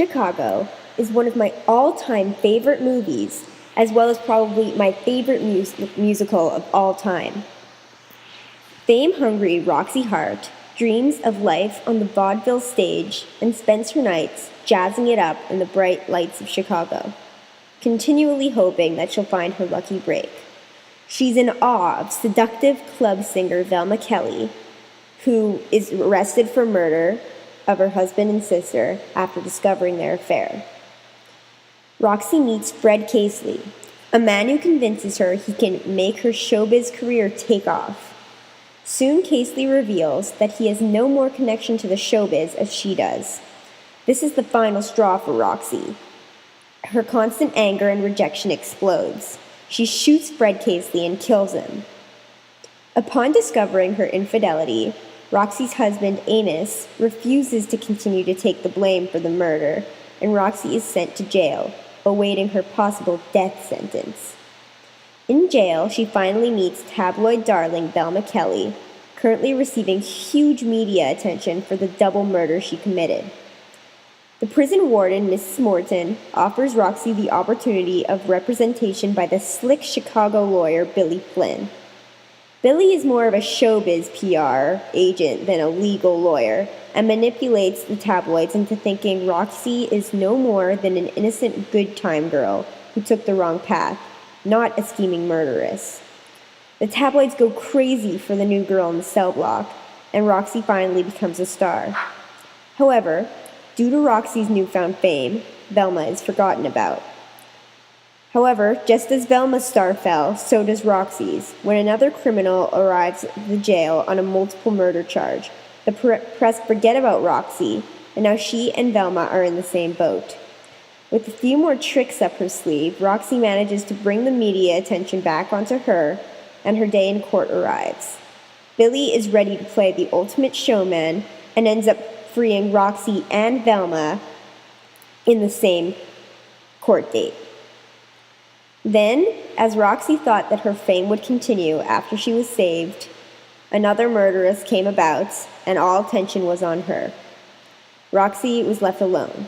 Chicago is one of my all-time favorite movies, as well as probably my favorite musical of all time. Fame-hungry Roxy Hart dreams of life on the vaudeville stage and spends her nights jazzing it up in the bright lights of Chicago, continually hoping that she'll find her lucky break. She's in awe of seductive club singer Velma Kelly, who is arrested for murder of her husband and sister after discovering their affair. Roxy meets Fred Casely, a man who convinces her he can make her showbiz career take off. Soon Casely reveals that he has no more connection to the showbiz as she does. This is the final straw for Roxy. Her constant anger and rejection explodes. She shoots Fred Casely and kills him. Upon discovering her infidelity, Roxy's husband, Amos, refuses to continue to take the blame for the murder, and Roxy is sent to jail, awaiting her possible death sentence. In jail, she finally meets tabloid darling Velma Kelly, currently receiving huge media attention for the double murder she committed. The prison warden, Mrs. Morton, offers Roxy the opportunity of representation by the slick Chicago lawyer Billy Flynn. Billy is more of a showbiz PR agent than a legal lawyer and manipulates the tabloids into thinking Roxy is no more than an innocent good time girl who took the wrong path, not a scheming murderess. The tabloids go crazy for the new girl in the cell block, and Roxy finally becomes a star. However, due to Roxy's newfound fame, Velma is forgotten about. However, just as Velma's star fell, so does Roxy's, when another criminal arrives at the jail on a multiple murder charge. The press forget about Roxy, and now she and Velma are in the same boat. With a few more tricks up her sleeve, Roxy manages to bring the media attention back onto her, and her day in court arrives. Billy is ready to play the ultimate showman and ends up freeing Roxy and Velma in the same court date. Then, as Roxy thought that her fame would continue after she was saved, another murderess came about, and all attention was on her. Roxy was left alone.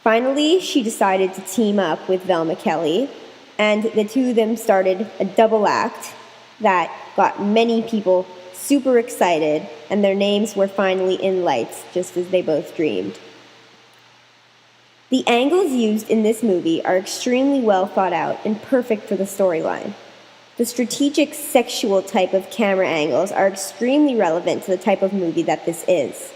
Finally, she decided to team up with Velma Kelly, and the two of them started a double act that got many people super excited, and their names were finally in lights, just as they both dreamed. The angles used in this movie are extremely well thought out and perfect for the storyline. The strategic sexual type of camera angles are extremely relevant to the type of movie that this is.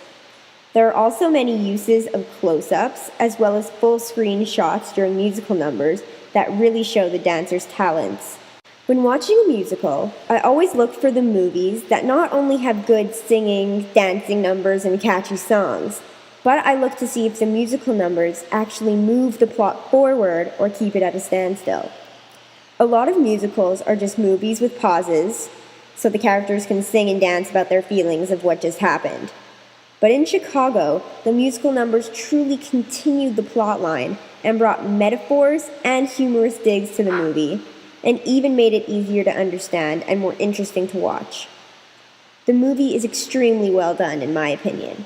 There are also many uses of close-ups, as well as full-screen shots during musical numbers that really show the dancers' talents. When watching a musical, I always look for the movies that not only have good singing, dancing numbers, and catchy songs, but I look to see if the musical numbers actually move the plot forward or keep it at a standstill. A lot of musicals are just movies with pauses, so the characters can sing and dance about their feelings of what just happened. But in Chicago, the musical numbers truly continued the plot line and brought metaphors and humorous digs to the movie, and even made it easier to understand and more interesting to watch. The movie is extremely well done, in my opinion.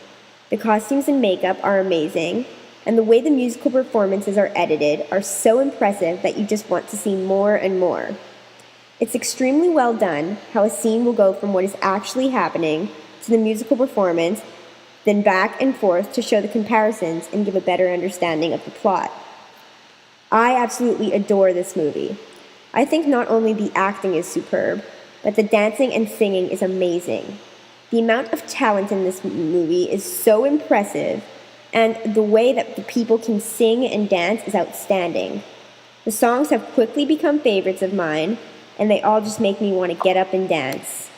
The costumes and makeup are amazing, and the way the musical performances are edited are so impressive that you just want to see more and more. It's extremely well done how a scene will go from what is actually happening to the musical performance, then back and forth to show the comparisons and give a better understanding of the plot. I absolutely adore this movie. I think not only the acting is superb, but the dancing and singing is amazing. The amount of talent in this movie is so impressive, and the way that the people can sing and dance is outstanding. The songs have quickly become favorites of mine, and they all just make me want to get up and dance.